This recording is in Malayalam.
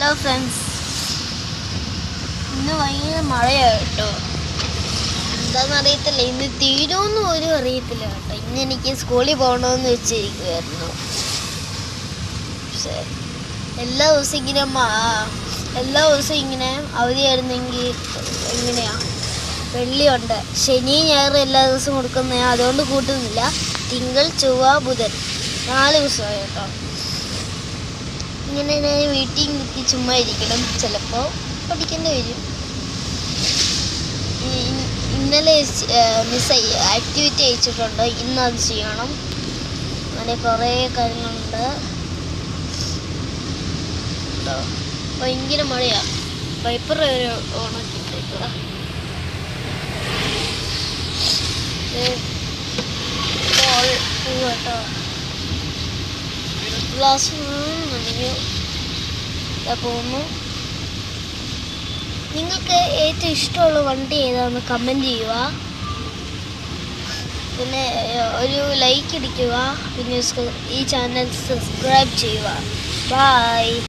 ഹലോ ഫ്രണ്ട്സ്, ഇന്ന് ഭയങ്കര മഴയാണ് കേട്ടോ. എന്താണെന്ന് അറിയത്തില്ല, ഇന്ന് തീരുമെന്ന് പോലും അറിയത്തില്ല കേട്ടോ. ഇന്ന് എനിക്ക് സ്കൂളിൽ പോകണമെന്ന് വെച്ചിരിക്കുമായിരുന്നു. പക്ഷേ എല്ലാ ദിവസവും ഇങ്ങനെ അവധിയായിരുന്നെങ്കിൽ എങ്ങനെയാ, വെള്ളിയുണ്ട്, ശനി ഞായർ എല്ലാ ദിവസവും കൊടുക്കുന്ന, അതുകൊണ്ട് കൂട്ടുന്നില്ല. തിങ്കൾ ചൊവ്വ ബുധൻ 4 ദിവസമായി കേട്ടോ. ഇങ്ങനെ ഞാൻ വീട്ടിൽ കുത്തി ചുമ്മാ ഇരിക്കണം. ചിലപ്പോൾ പഠിക്കേണ്ടി വരും. ഇന്നലെ മിസ്സായി ആക്ടിവിറ്റി അയച്ചിട്ടുണ്ട്, ഇന്ന് അത് ചെയ്യണം. അങ്ങനെ കുറേ കാര്യങ്ങളുണ്ട് കേട്ടോ. ഭയങ്കര മഴയാണ്. വൈപ്പർ വരെ ഓണാക്കിയിട്ടേക്കുക. കേട്ടോ, ഗ്ലാസ് നനഞ്ഞു പോകുന്നു. നിങ്ങൾക്ക് ഏറ്റവും ഇഷ്ടമുള്ള വണ്ടി ഏതാണെന്ന് കമൻറ്റ് ചെയ്യുക. പിന്നെ ഒരു ലൈക്ക് അടിക്കുക. പിന്നെ ഈ ചാനൽ സബ്സ്ക്രൈബ് ചെയ്യുക. ബൈ.